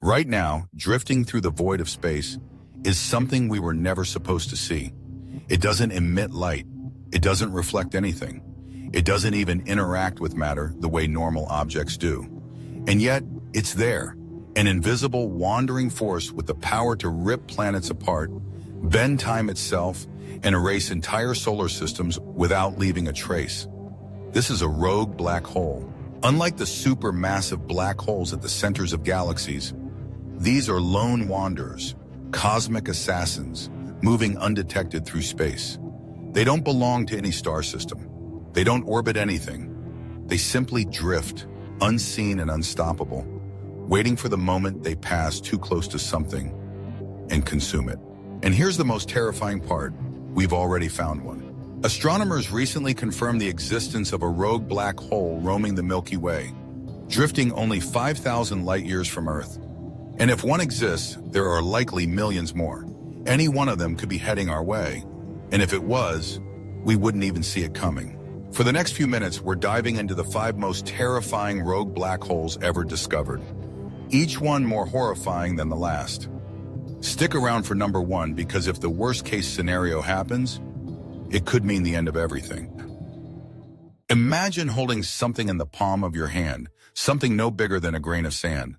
Right now, drifting through the void of space is something we were never supposed to see. It doesn't emit light. It doesn't reflect anything. It doesn't even interact with matter the way normal objects do. And yet, it's there, an invisible wandering force with the power to rip planets apart, bend time itself, and erase entire solar systems without leaving a trace. This is a rogue black hole. Unlike the supermassive black holes at the centers of galaxies, these are lone wanderers, cosmic assassins, moving undetected through space. They don't belong to any star system. They don't orbit anything. They simply drift, unseen and unstoppable, waiting for the moment they pass too close to something and consume it. And here's the most terrifying part. We've already found one. Astronomers recently confirmed the existence of a rogue black hole roaming the Milky Way, drifting only 5,000 light-years from Earth. And if one exists, there are likely millions more. Any one of them could be heading our way. And if it was, we wouldn't even see it coming. For the next few minutes, we're diving into the 5 most terrifying rogue black holes ever discovered, each one more horrifying than the last. Stick around for number 1, because if the worst-case scenario happens, it could mean the end of everything. Imagine holding something in the palm of your hand, something no bigger than a grain of sand.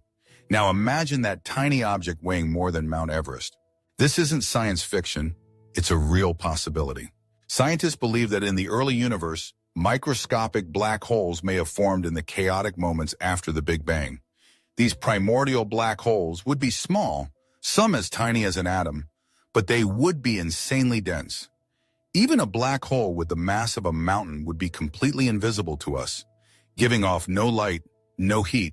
Now imagine that tiny object weighing more than Mount Everest. This isn't science fiction, it's a real possibility. Scientists believe that in the early universe, microscopic black holes may have formed in the chaotic moments after the Big Bang. These primordial black holes would be small, some as tiny as an atom, but they would be insanely dense. Even a black hole with the mass of a mountain would be completely invisible to us, giving off no light, no heat,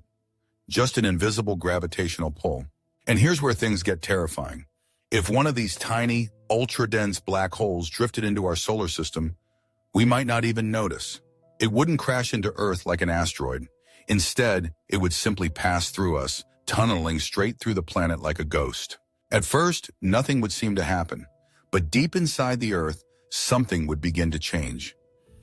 just an invisible gravitational pull. And here's where things get terrifying. If one of these tiny, ultra-dense black holes drifted into our solar system, we might not even notice. It wouldn't crash into Earth like an asteroid. Instead, it would simply pass through us, tunneling straight through the planet like a ghost. At first, nothing would seem to happen, but deep inside the Earth, something would begin to change.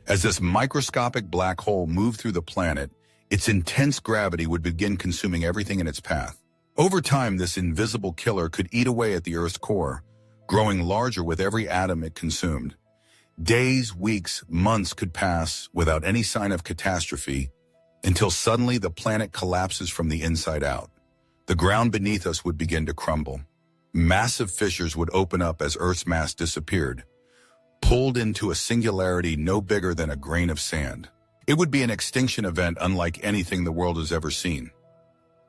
As this microscopic black hole moved through the planet, its intense gravity would begin consuming everything in its path. Over time, this invisible killer could eat away at the Earth's core, growing larger with every atom it consumed. Days, weeks, months could pass without any sign of catastrophe, until suddenly the planet collapses from the inside out. The ground beneath us would begin to crumble. Massive fissures would open up as Earth's mass disappeared, pulled into a singularity no bigger than a grain of sand. It would be an extinction event unlike anything the world has ever seen.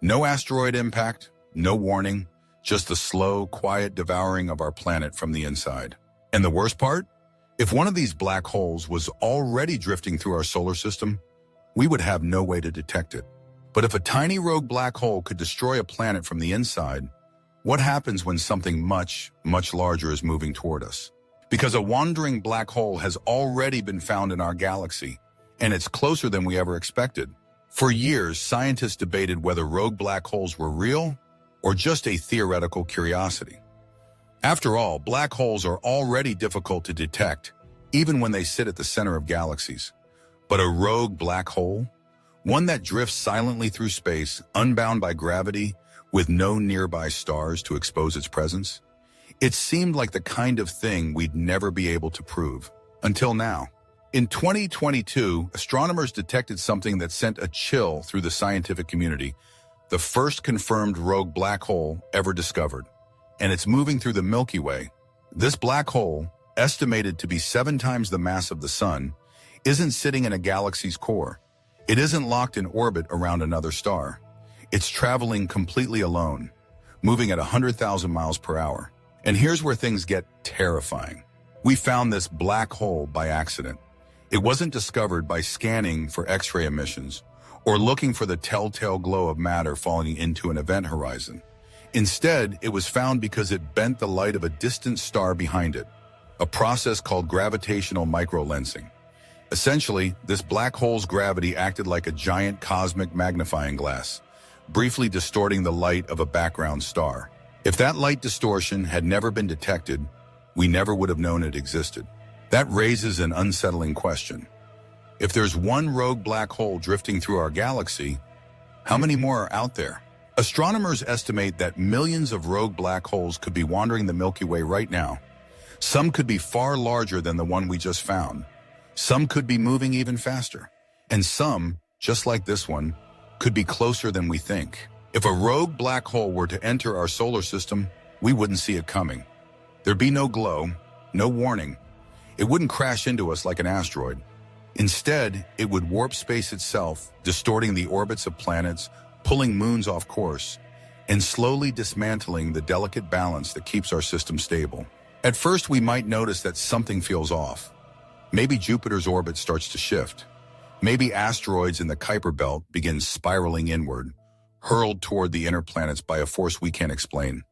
No asteroid impact, no warning, just the slow, quiet devouring of our planet from the inside. And the worst part? If one of these black holes was already drifting through our solar system, we would have no way to detect it. But if a tiny rogue black hole could destroy a planet from the inside, what happens when something much, much larger is moving toward us? Because a wandering black hole has already been found in our galaxy, and it's closer than we ever expected. For years, scientists debated whether rogue black holes were real or just a theoretical curiosity. After all, black holes are already difficult to detect, even when they sit at the center of galaxies. But a rogue black hole? One that drifts silently through space, unbound by gravity, with no nearby stars to expose its presence? It seemed like the kind of thing we'd never be able to prove, until now. In 2022, astronomers detected something that sent a chill through the scientific community, the first confirmed rogue black hole ever discovered. And it's moving through the Milky Way. This black hole, estimated to be 7 times the mass of the Sun, isn't sitting in a galaxy's core. It isn't locked in orbit around another star. It's traveling completely alone, moving at 100,000 miles per hour. And here's where things get terrifying. We found this black hole by accident. It wasn't discovered by scanning for X-ray emissions or looking for the telltale glow of matter falling into an event horizon. Instead, it was found because it bent the light of a distant star behind it, a process called gravitational microlensing. Essentially, this black hole's gravity acted like a giant cosmic magnifying glass, briefly distorting the light of a background star. If that light distortion had never been detected, we never would have known it existed. That raises an unsettling question. If there's one rogue black hole drifting through our galaxy, how many more are out there? Astronomers estimate that millions of rogue black holes could be wandering the Milky Way right now. Some could be far larger than the one we just found. Some could be moving even faster. And some, just like this one, could be closer than we think. If a rogue black hole were to enter our solar system, we wouldn't see it coming. There'd be no glow, no warning. It wouldn't crash into us like an asteroid. Instead, it would warp space itself, distorting the orbits of planets, pulling moons off course, and slowly dismantling the delicate balance that keeps our system stable. At first, we might notice that something feels off. Maybe Jupiter's orbit starts to shift. Maybe asteroids in the Kuiper Belt begin spiraling inward, hurled toward the inner planets by a force we can't explain.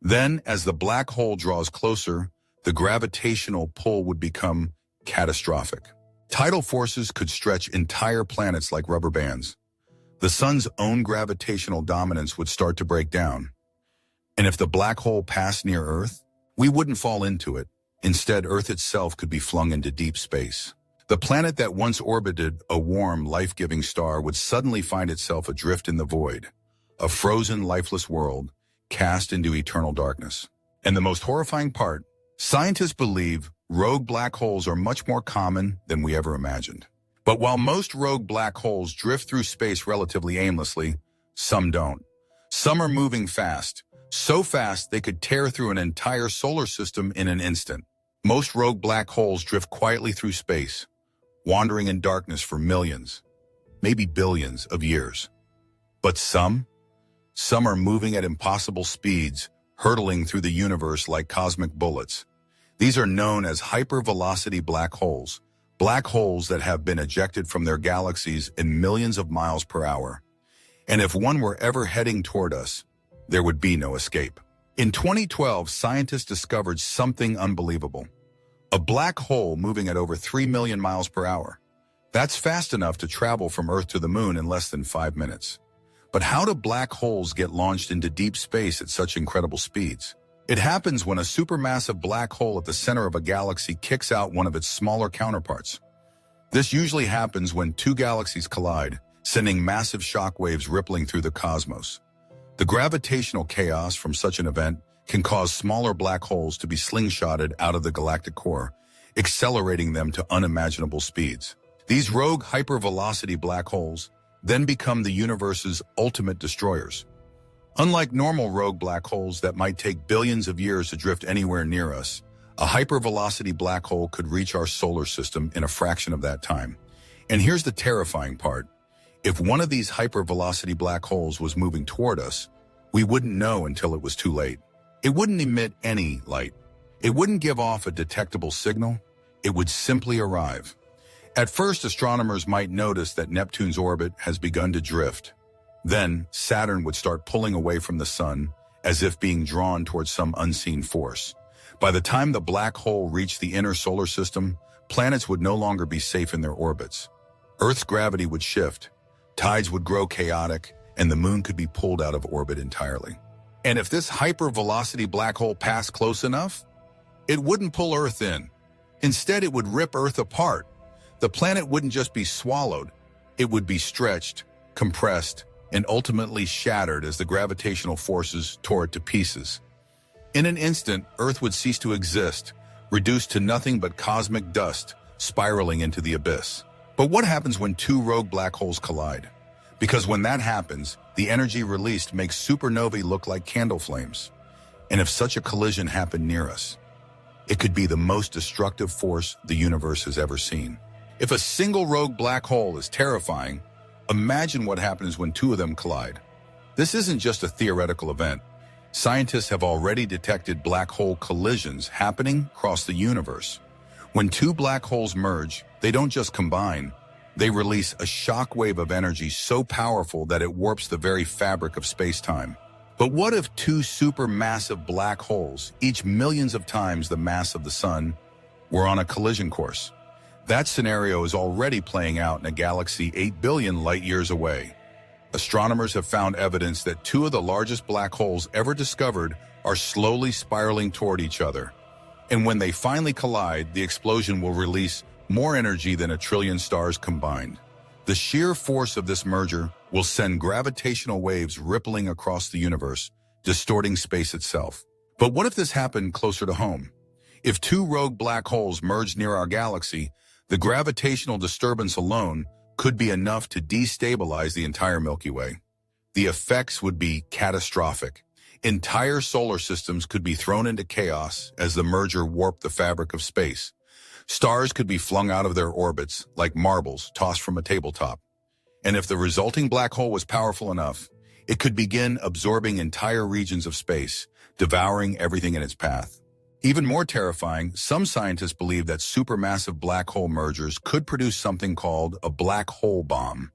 Then, as the black hole draws closer, the gravitational pull would become catastrophic. Tidal forces could stretch entire planets like rubber bands. The sun's own gravitational dominance would start to break down. And if the black hole passed near Earth, we wouldn't fall into it. Instead, Earth itself could be flung into deep space. The planet that once orbited a warm, life-giving star would suddenly find itself adrift in the void, a frozen, lifeless world cast into eternal darkness. And the most horrifying part, scientists believe rogue black holes are much more common than we ever imagined. But while most rogue black holes drift through space relatively aimlessly, some don't. Some are moving fast, so fast they could tear through an entire solar system in an instant. Most rogue black holes drift quietly through space, wandering in darkness for millions, maybe billions of years. But some are moving at impossible speeds, hurtling through the universe like cosmic bullets. These are known as hypervelocity black holes that have been ejected from their galaxies in millions of miles per hour. And if one were ever heading toward us, there would be no escape. In 2012, scientists discovered something unbelievable. A black hole moving at over 3 million miles per hour. That's fast enough to travel from Earth to the Moon in less than 5 minutes. But how do black holes get launched into deep space at such incredible speeds? It happens when a supermassive black hole at the center of a galaxy kicks out one of its smaller counterparts. This usually happens when two galaxies collide, sending massive shock waves rippling through the cosmos. The gravitational chaos from such an event can cause smaller black holes to be slingshotted out of the galactic core, accelerating them to unimaginable speeds. These rogue hypervelocity black holes then become the universe's ultimate destroyers. Unlike normal rogue black holes that might take billions of years to drift anywhere near us, a hypervelocity black hole could reach our solar system in a fraction of that time. And here's the terrifying part. If one of these hypervelocity black holes was moving toward us, we wouldn't know until it was too late. It wouldn't emit any light. It wouldn't give off a detectable signal. It would simply arrive. At first, astronomers might notice that Neptune's orbit has begun to drift. Then, Saturn would start pulling away from the sun, as if being drawn towards some unseen force. By the time the black hole reached the inner solar system, planets would no longer be safe in their orbits. Earth's gravity would shift, tides would grow chaotic, and the moon could be pulled out of orbit entirely. And if this hypervelocity black hole passed close enough, it wouldn't pull Earth in. Instead, it would rip Earth apart. The planet wouldn't just be swallowed, it would be stretched, compressed, and ultimately shattered as the gravitational forces tore it to pieces. In an instant, Earth would cease to exist, reduced to nothing but cosmic dust, spiraling into the abyss. But what happens when two rogue black holes collide? Because when that happens, the energy released makes supernovae look like candle flames. And if such a collision happened near us, it could be the most destructive force the universe has ever seen. If a single rogue black hole is terrifying, imagine what happens when two of them collide. This isn't just a theoretical event. Scientists have already detected black hole collisions happening across the universe. When two black holes merge, they don't just combine, they release a shock wave of energy so powerful that it warps the very fabric of space-time. But what if two supermassive black holes, each millions of times the mass of the sun, were on a collision course? That scenario is already playing out in a galaxy 8 billion light-years away. Astronomers have found evidence that two of the largest black holes ever discovered are slowly spiraling toward each other. And when they finally collide, the explosion will release more energy than 1 trillion stars combined. The sheer force of this merger will send gravitational waves rippling across the universe, distorting space itself. But what if this happened closer to home? If two rogue black holes merged near our galaxy, the gravitational disturbance alone could be enough to destabilize the entire Milky Way. The effects would be catastrophic. Entire solar systems could be thrown into chaos as the merger warped the fabric of space. Stars could be flung out of their orbits like marbles tossed from a tabletop. And if the resulting black hole was powerful enough, it could begin absorbing entire regions of space, devouring everything in its path. Even more terrifying, some scientists believe that supermassive black hole mergers could produce something called a black hole bomb.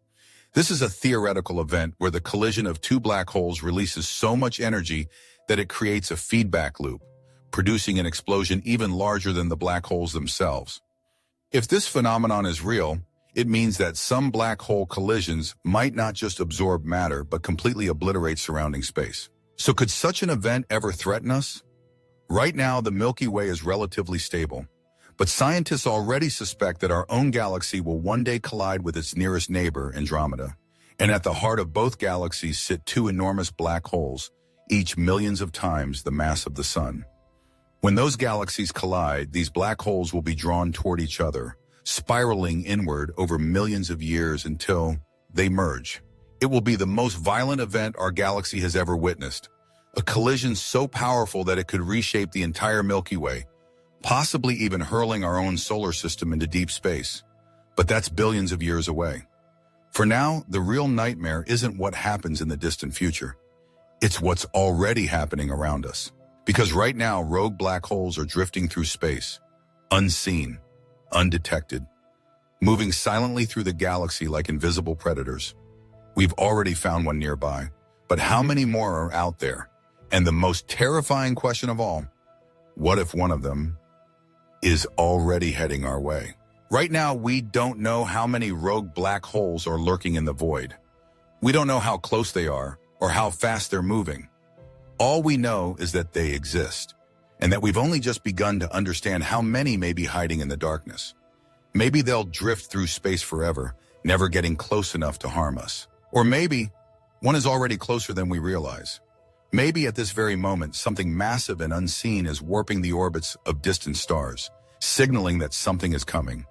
This is a theoretical event where the collision of two black holes releases so much energy that it creates a feedback loop, producing an explosion even larger than the black holes themselves. If this phenomenon is real, it means that some black hole collisions might not just absorb matter, but completely obliterate surrounding space. So could such an event ever threaten us? Right now, the Milky Way is relatively stable, but scientists already suspect that our own galaxy will one day collide with its nearest neighbor, Andromeda. And at the heart of both galaxies sit two enormous black holes, each millions of times the mass of the Sun. When those galaxies collide, these black holes will be drawn toward each other, spiraling inward over millions of years until they merge. It will be the most violent event our galaxy has ever witnessed. A collision so powerful that it could reshape the entire Milky Way, possibly even hurling our own solar system into deep space. But that's billions of years away. For now, the real nightmare isn't what happens in the distant future. It's what's already happening around us. Because right now, rogue black holes are drifting through space, unseen, undetected, moving silently through the galaxy like invisible predators. We've already found one nearby, but how many more are out there? And the most terrifying question of all, what if one of them is already heading our way? Right now, we don't know how many rogue black holes are lurking in the void. We don't know how close they are or how fast they're moving. All we know is that they exist, and that we've only just begun to understand how many may be hiding in the darkness. Maybe they'll drift through space forever, never getting close enough to harm us. Or maybe one is already closer than we realize. Maybe at this very moment, something massive and unseen is warping the orbits of distant stars, signaling that something is coming.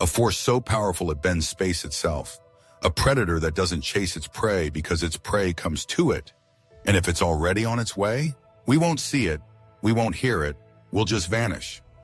A force so powerful it bends space itself. A predator that doesn't chase its prey because its prey comes to it. And if it's already on its way, we won't see it, we won't hear it, we'll just vanish.